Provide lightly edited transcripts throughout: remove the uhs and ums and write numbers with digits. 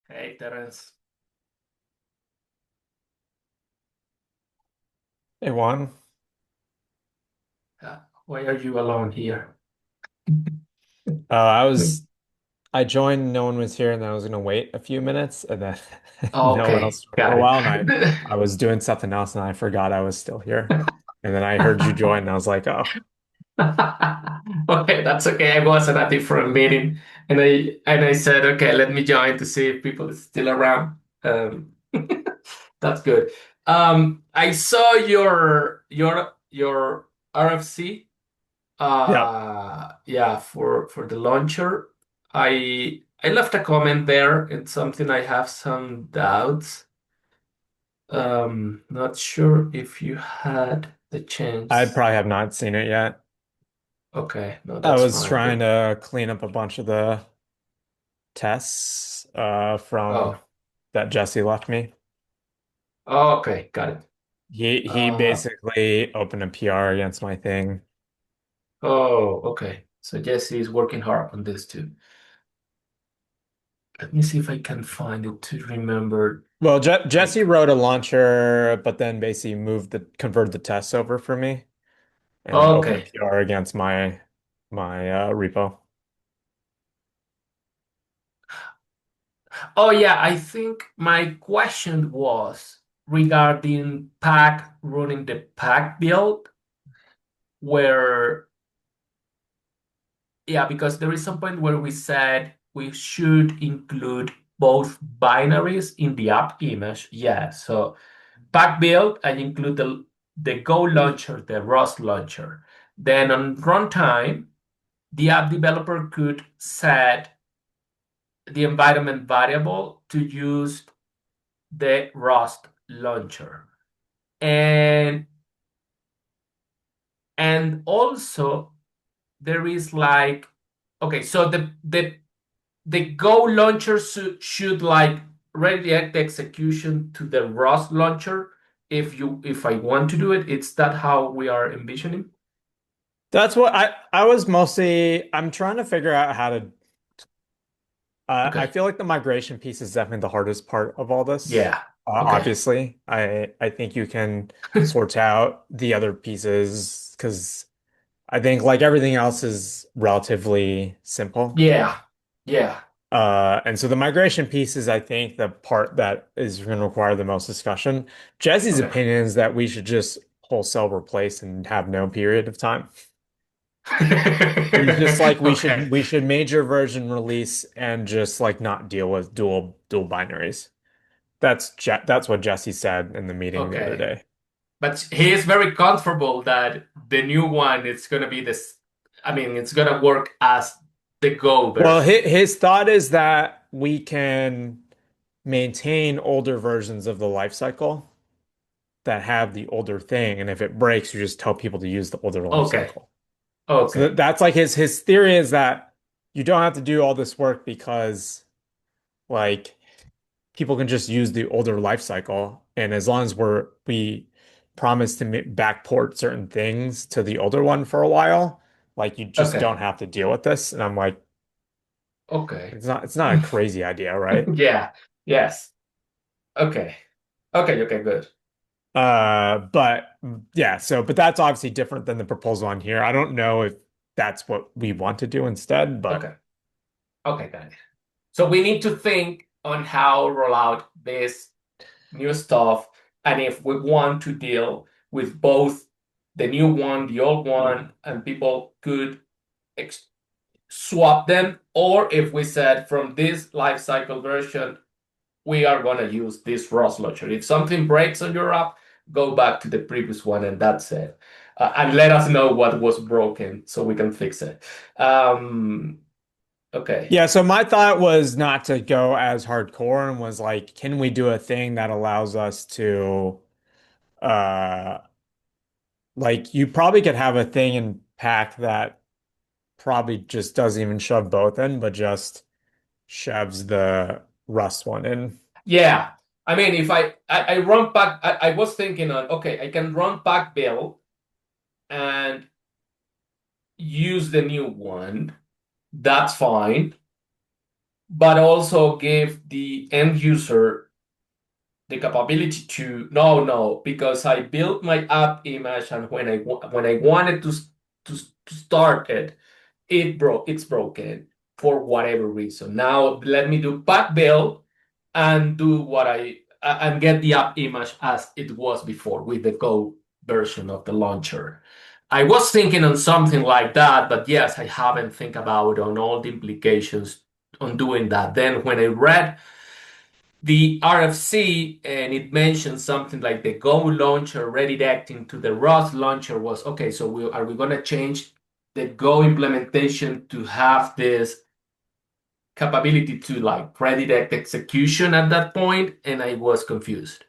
Hey, Terence. Hey Juan, Why are you alone here? I joined, no one was here, and then I was gonna wait a few minutes, and then no one Okay, else joined for a got while, and it. I was doing something else, and I forgot I was still here, and then I heard you join, and I was like, oh, Okay, that's okay. I was at a different meeting, and I said, okay, let me join to see if people is still around. That's good. I saw your RFC. yeah. Yeah, for the launcher. I left a comment there. It's something I have some doubts. Not sure if you had the I chance. probably have not seen it yet. Okay, no, I that's was fine. trying But to clean up a bunch of the tests from oh, that Jesse left me. okay, got it. He Uh, basically opened a PR against my thing. oh, okay. So Jesse is working hard on this too. Let me see if I can find it to remember. Well, Je Jesse Like, wrote a launcher, but then basically converted the tests over for me and opened a okay. PR against my repo. Oh yeah, I think my question was regarding pack running the pack build where yeah, because there is some point where we said we should include both binaries in the app image. Yeah, so pack build, I include the Go launcher, the Rust launcher. Then on runtime, the app developer could set the environment variable to use the Rust launcher. And and also there is like okay, so the Go launcher should like redirect the execution to the Rust launcher if I want to do it. It's that how we are envisioning? That's what I was mostly I'm trying to figure out how to I Okay. feel like the migration piece is definitely the hardest part of all this. Yeah. Okay. Obviously, I think you can sort out the other pieces because I think like everything else is relatively simple. Yeah. Yeah. And so the migration piece is, I think, the part that is going to require the most discussion. Jesse's Okay. opinion is that we should just wholesale replace and have no period of time. He's just like Okay. we should major version release and just like not deal with dual binaries. That's what Jesse said in the meeting the other Okay. day. But he is very comfortable that the new one is gonna be this. I mean, it's gonna work as the Go Well, version. his thought is that we can maintain older versions of the life cycle that have the older thing, and if it breaks, you just tell people to use the older life Okay. cycle. So Okay. that's like his theory is that you don't have to do all this work because like people can just use the older life cycle, and as long as we promise to backport certain things to the older one for a while, like you just Okay. don't have to deal with this. And I'm like, Okay. it's not a crazy idea, right? Yeah. Yes. Okay. Okay. Okay. Good. But yeah, but that's obviously different than the proposal on here. I don't know if that's what we want to do instead, but Okay. Okay. Got it. So we need to think on how roll out this new stuff, and if we want to deal with both the new one, the old one, and people could ex swap them, or if we said from this lifecycle version, we are going to use this ROS launcher. If something breaks on your app, go back to the previous one and that's it. And let us know what was broken so we can fix it. Okay. yeah, so my thought was not to go as hardcore and was like, can we do a thing that allows us to uh like you probably could have a thing in pack that probably just doesn't even shove both in, but just shoves the Rust one in. Yeah. I mean, if I run back, I was thinking on, okay, I can run back bill and use the new one. That's fine. but also give the end user the capability to no, because I built my app image, and when I wanted to start it, it's broken for whatever reason. Now let me do back build and do what and get the app image as it was before with the Go version of the launcher. I was thinking on something like that, but yes, I haven't think about on all the implications on doing that. Then when I read the RFC and it mentioned something like the Go launcher redirecting to the Rust launcher was okay. So are we going to change the Go implementation to have this capability to like redirect execution at that point? And I was confused.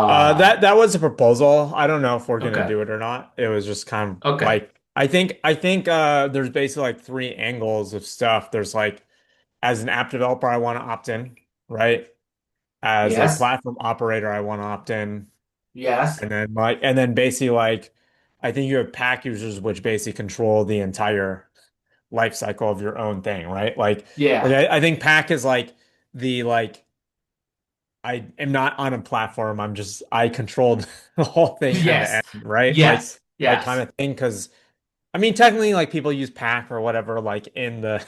Uh, That was a proposal. I don't know if we're gonna okay, do it or not. It was just kind of okay, like I think there's basically like three angles of stuff. There's like as an app developer, I want to opt in, right? As a yes, platform operator, I want to opt in. yes, And then basically like I think you have pack users which basically control the entire life cycle of your own thing, right? yeah, I think pack is like the like I am not on a platform. I controlled the whole thing end to yes, end, right? yes, Like kind yes, of thing. Because I mean, technically, like people use Pack or whatever, like in the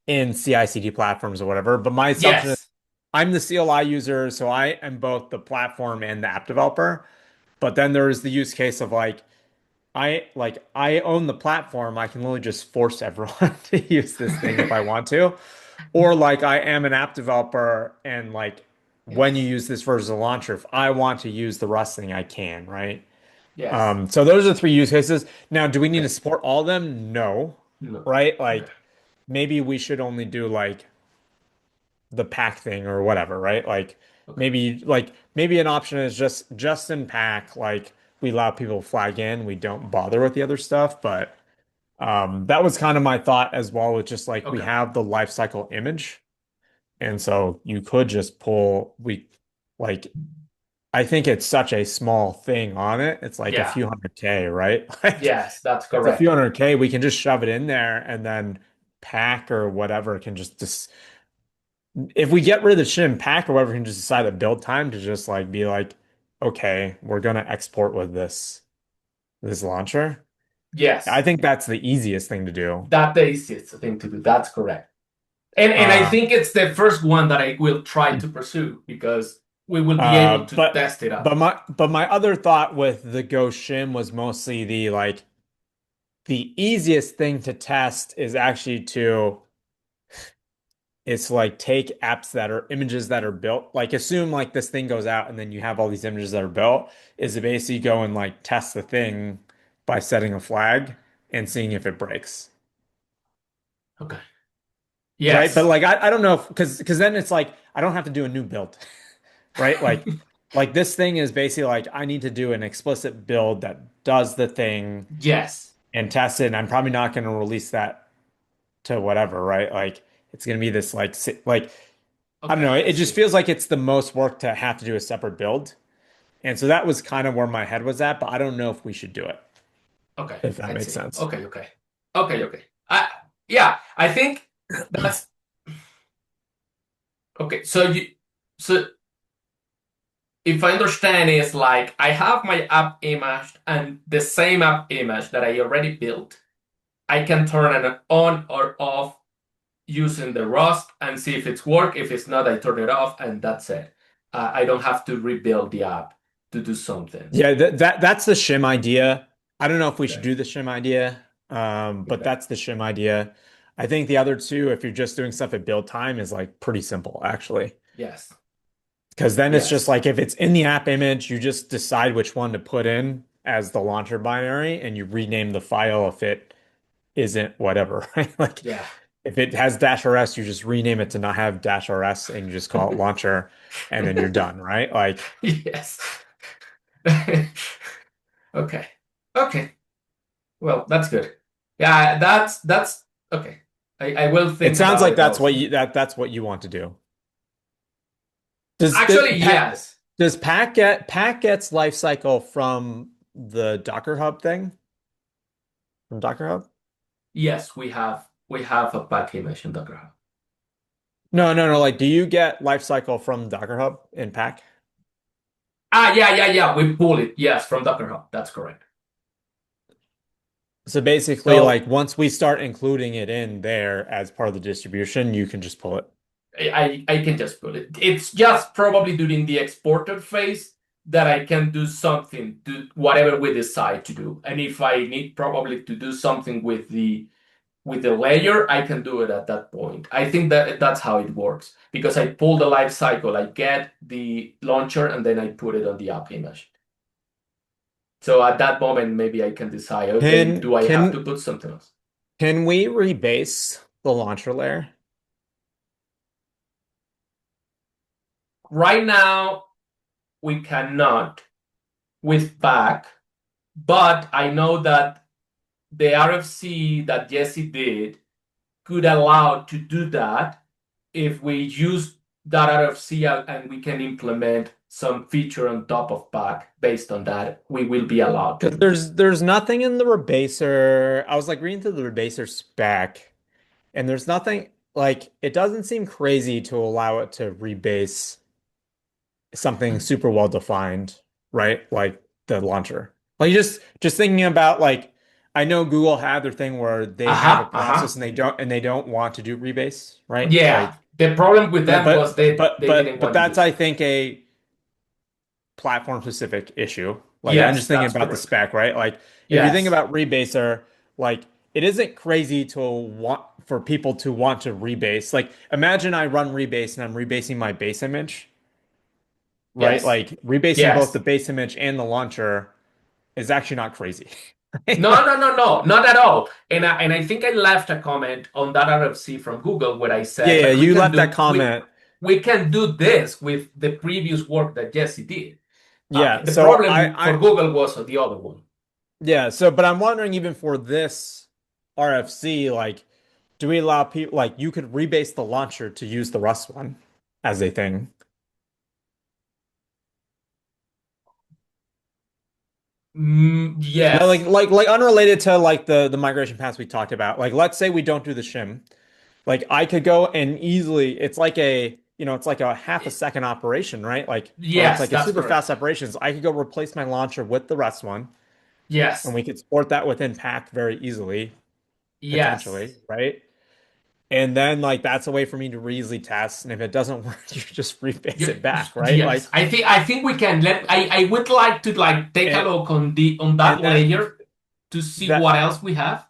in CI/CD platforms or whatever. But my assumption is yes, I'm the CLI user, so I am both the platform and the app developer. But then there is the use case of I own the platform. I can literally just force everyone to use this thing if I want to. Or like I am an app developer and like when you yes, use this version of the launcher, if I want to use the Rust thing, I can, right? yes. So those are the three use cases. Now, do we need to Okay, support all of them? No, no, right? okay, Like maybe we should only do like the pack thing or whatever, right? okay, Maybe an option is just in pack, like we allow people to flag in, we don't bother with the other stuff, but that was kind of my thought as well, with just like we okay, have the lifecycle image. And so you could just pull like I think it's such a small thing on it. It's like a yeah, few hundred K, right? Like yes, that's it's a few correct. hundred K. We can just shove it in there and then pack or whatever can just if we get rid of the shim pack or whatever, we can just decide at build time to just like be like, okay, we're gonna export with this launcher. I Yes, think that's the easiest thing to do. that's the easiest thing to do. That's correct. And I Uh, think it's the first one that I will try to pursue because we will be able to but test it out. but my other thought with the Go Shim was mostly the easiest thing to test is actually to it's like take apps that are images that are built. Like assume like this thing goes out and then you have all these images that are built, is to basically go and like test the thing by setting a flag and seeing if it breaks. Okay. Right. But Yes. like I don't know if because then it's like I don't have to do a new build. Right? Like this thing is basically like I need to do an explicit build that does the thing Yes. and test it. And I'm probably not going to release that to whatever, right? Like it's going to be this like I don't Okay, know. I It just see. feels like it's the most work to have to do a separate build. And so that was kind of where my head was at, but I don't know if we should do it, Okay, if that I makes see. sense. Okay, okay. Okay, okay. Yeah, I think that's okay. So if I understand is like I have my app image and the same app image that I already built, I can turn it on or off using the Rust and see if it's work. If it's not, I turn it off and that's it. I don't have to rebuild the app to do something. Yeah, that's the shim idea. I don't know if we should Okay. do the shim idea, but Okay. that's the shim idea. I think the other two, if you're just doing stuff at build time, is like pretty simple actually. Yes. Because then it's just Yes. like if it's in the app image, you just decide which one to put in as the launcher binary and you rename the file if it isn't whatever, right? Like Yeah. if it has dash rs, you just rename it to not have dash rs and you just call it launcher and then you're done, right? Like Yes. Okay. Okay. Well, that's good. Yeah, that's okay. I will it think sounds about like it also. that's what you want to do. Actually, Pat yes. does Pack gets life cycle from the Docker Hub thing? From Docker Hub? Yes, we have a pack image in Docker Hub. No, no, no. Like, do you get lifecycle from Docker Hub in pack? Yeah. We pull it. Yes, from Docker Hub. That's correct. So basically, like So once we start including it in there as part of the distribution, you can just pull it. I can just pull it. It's just probably during the exporter phase that I can do something to whatever we decide to do. And if I need probably to do something with the layer, I can do it at that point. I think that that's how it works because I pull the life cycle, I get the launcher, and then I put it on the app image. So at that moment, maybe I can decide, okay, Can do I have to can put something else? can we rebase the launcher layer? Right now, we cannot with back, but I know that the RFC that Jesse did could allow to do that if we use that RFC and we can implement some feature on top of back based on that, we will be allowed to Because do that. there's nothing in the rebaser. I was like reading through the rebaser spec, and there's nothing like it doesn't seem crazy to allow it to rebase something super well defined, right? Like the launcher. Like just thinking about like I know Google had their thing where they have a Uh-huh, process uh-huh. and they don't want to do rebase, right? Yeah, Like the problem with but them was but but they but didn't but want to that's use I it. think a platform specific issue. Like I'm Yes, just thinking that's about the correct. spec, right? Like if you think Yes, about rebaser, like it isn't crazy to want for people to want to rebase. Like imagine I run rebase and I'm rebasing my base image, right? yes, Like rebasing both the yes. base image and the launcher is actually not crazy. Right? No, Like, no, no, no, not at all. And I think I left a comment on that RFC from Google where I yeah, said, yeah, but you left that comment. we can do this with the previous work that Jesse did. Yeah, The so problem for Google was the other one. yeah, so but I'm wondering even for this RFC, like, do we allow people like you could rebase the launcher to use the Rust one as a thing? No, Yes, like unrelated to like the migration paths we talked about. Like let's say we don't do the shim. Like I could go and easily it's like a it's like a half a second operation, right? Like or it's yes, like a that's super correct. fast operation. So I could go replace my launcher with the Rust one and Yes, we could support that within pack very easily, yes. potentially, right? And then like that's a way for me to really easily test. And if it doesn't work, you just rebase You, it back, right? yes, Like I think we can let I would like to like take a and look on the on that and that layer to see what that else we have.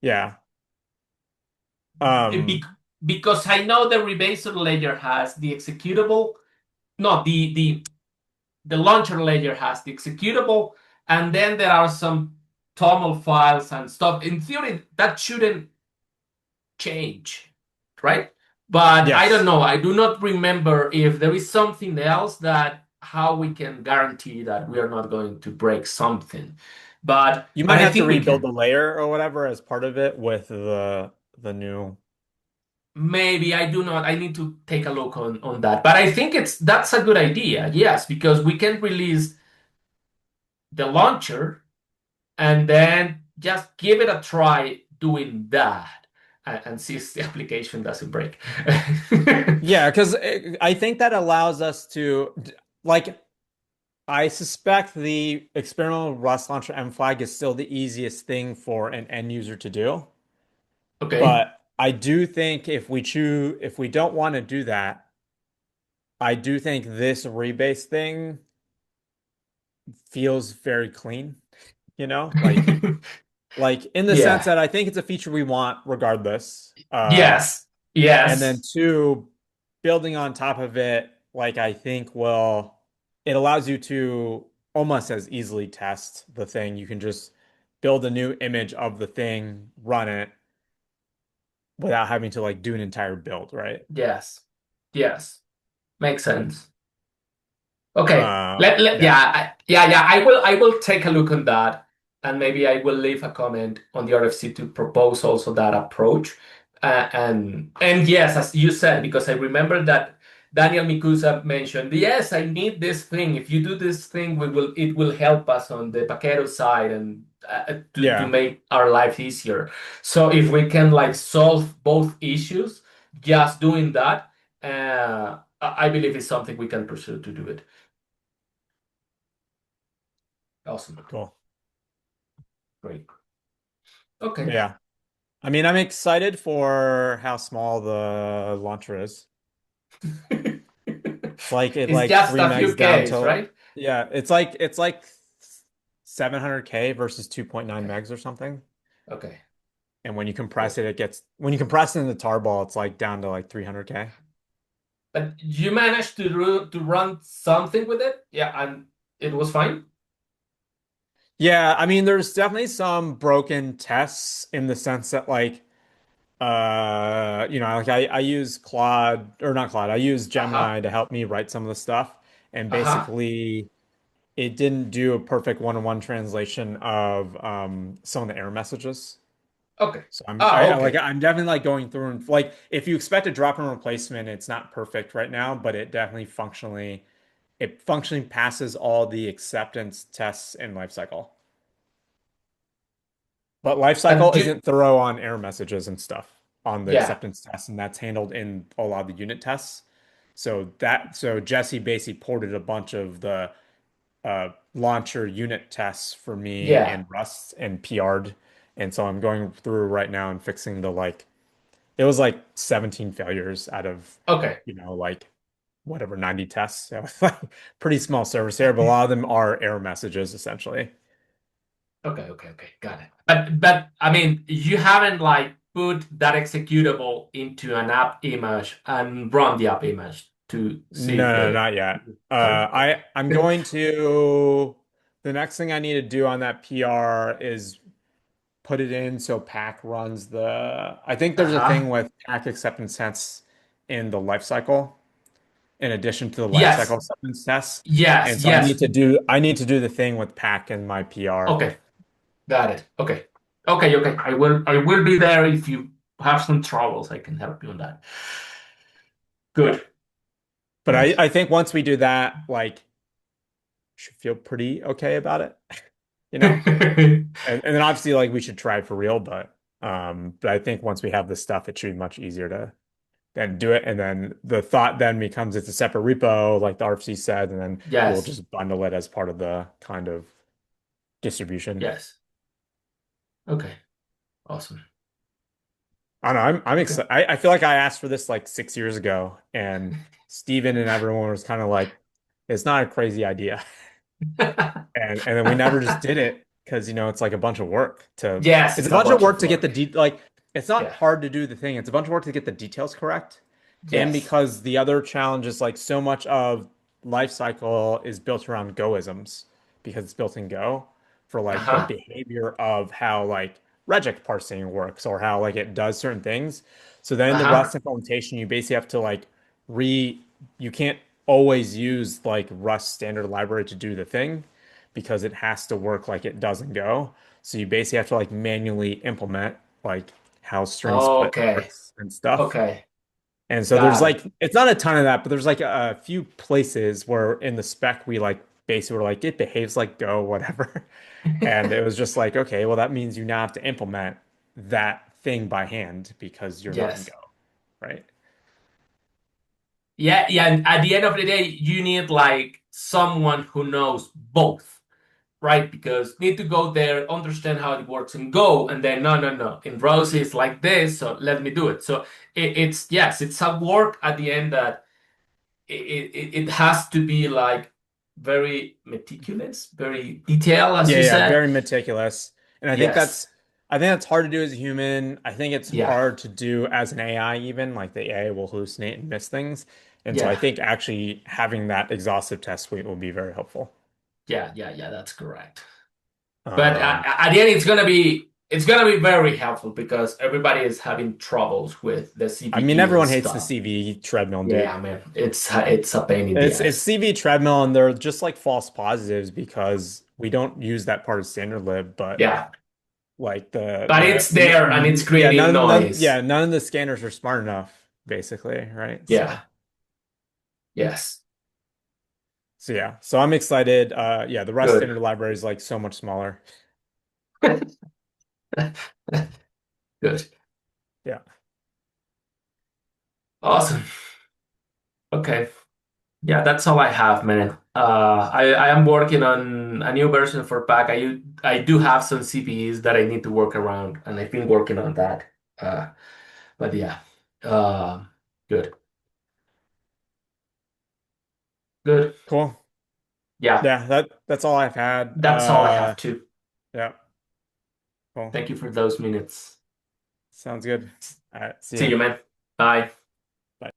yeah. Be- Um because I know the rebasser layer has the executable, no, the launcher layer has the executable, and then there are some TOML files and stuff. In theory, that shouldn't change, right? But I don't yes. know. I do not remember if there is something else that how we can guarantee that we are not going to break something. You But might I have to think we rebuild can. the layer or whatever as part of it with the new. Maybe I do not. I need to take a look on that. But I think that's a good idea. Yes, because we can release the launcher and then just give it a try doing that and see if the application doesn't break. Yeah, because I think that allows us to like I suspect the experimental Rust launcher M flag is still the easiest thing for an end user to do. Okay. But I do think if we don't want to do that, I do think this rebase thing feels very clean, you know? Like in the sense Yeah. that I think it's a feature we want regardless. Yes. And then Yes. two, building on top of it, like I think will it allows you to almost as easily test the thing. You can just build a new image of the thing, run it without having to like do an entire build, right? Yes. Yes. Makes sense. Okay. Yeah. Yeah. I will take a look on that, and maybe I will leave a comment on the RFC to propose also that approach. And yes, as you said, because I remember that Daniel Mikusa mentioned, yes, I need this thing. If you do this thing, we will it will help us on the Paquero side and to Yeah. make our life easier. So if we can like solve both issues, just doing that, I believe is something we can pursue to do it. Awesome. Cool. Great. Okay. Yeah. I mean, I'm excited for how small the launcher is. It's like it It's like just 3 a few megs down Ks, to right? yeah, it's like 700K versus 2.9 Okay. megs or something. Okay. And when you compress Great. it, it gets when you compress it in the tarball, it's like down to like 300K. But you managed to run something with it? Yeah, and it was fine? Yeah, I mean, there's definitely some broken tests in the sense that like like I use Claude or not Claude, I use Uh-huh. Gemini to help me write some of the stuff. And Uh-huh. basically it didn't do a perfect one-to-one translation of some of the error messages. Okay. So I'm Ah, like okay. I'm definitely like going through and like if you expect a drop-in replacement, it's not perfect right now, but it functionally passes all the acceptance tests in lifecycle. But But lifecycle you, isn't thorough on error messages and stuff on the yeah. acceptance tests, and that's handled in a lot of the unit tests. So Jesse basically ported a bunch of the launcher unit tests for me Yeah. in Rust and PR'd. And so I'm going through right now and fixing the like it was like 17 failures out of, Okay. like whatever 90 tests. So it's like pretty small service here, but a lot of them are error messages essentially. Okay, okay, okay. Got it. But I mean, you haven't like put that executable into an app image and run the app image to see if No, no, the not yet. okay, okay. I'm going to the next thing I need to do on that PR is put it in so Pack runs I think there's a thing Uh-huh. with Pack acceptance tests in the life cycle in addition to the life cycle Yes. acceptance tests. Yes, And so yes. I need to do the thing with Pack in my PR. Okay. Got it. Okay. Okay, okay. I will be there if you have some troubles. I can help you on that. Good. But Nice. I think once we do that, like should feel pretty okay about it, you know? And then obviously like we should try it for real, but I think once we have this stuff, it should be much easier to then do it. And then the thought then becomes it's a separate repo, like the RFC said, and then we'll Yes. just bundle it as part of the kind of distribution. Yes. Okay. Awesome. I don't know, I'm Okay. excited. I feel like I asked for this like 6 years ago, and Steven and everyone was kind of like, it's not a crazy idea. And then we never just did it because it's like a bunch of work to Yes, it's a it's a bunch of bunch work of to get the work. de like it's not Yeah. hard to do the thing. It's a bunch of work to get the details correct. And Yes. because the other challenge is like so much of life cycle is built around Goisms because it's built in Go for like the Uh-huh. behavior of how like regex parsing works or how like it does certain things. So then in the Uh-huh. Rust implementation, you basically have to like re you can't always use like Rust standard library to do the thing because it has to work like it doesn't go. So you basically have to like manually implement like how string split Okay. works and stuff. Okay. And so there's Got it. like it's not a ton of that, but there's like a few places where in the spec we like basically were like it behaves like Go, whatever. And it was just like, okay, well that means you now have to implement that thing by hand because you're not in Go, Yes. right? Yeah, yeah. And at the end of the day, you need like someone who knows both, right? Because need to go there, understand how it works and go, and then no, no, no. In Rose it's like this, so let me do it. So it's yes, it's a work at the end that it has to be like very meticulous, very detailed, as Yeah, you yeah, said. very meticulous. And Yes. I think that's hard to do as a human. I think it's Yeah. hard to do as an AI even, like the AI will hallucinate and miss things. And so I Yeah. think actually having that exhaustive test suite will be very helpful. Yeah. Yeah. Yeah. That's correct. But Um, at the end, it's gonna be very helpful because everybody is having troubles with the I mean, CVE and everyone hates the stuff. CV treadmill, Yeah, dude. man, it's a pain in the It's ass. CV treadmill and they're just like false positives because we don't use that part of standard lib, but Yeah, like but it's there and it's creating noise. none of the scanners are smart enough, basically, right? Yeah. Yes. So yeah, so I'm excited. Yeah, the Rust Good. standard library is like so much smaller. Good. Yeah. Awesome. Okay. Yeah, that's all I have, man. I am working on a new version for Pack. I do have some CVEs that I need to work around, and I've been working on that. Uh, but yeah, uh, good, good. Cool. Yeah, Yeah, that's all I've had. that's all I have too. Yeah, cool. Thank you for those minutes. Sounds good. All right, see See ya. you, man. Bye. Bye.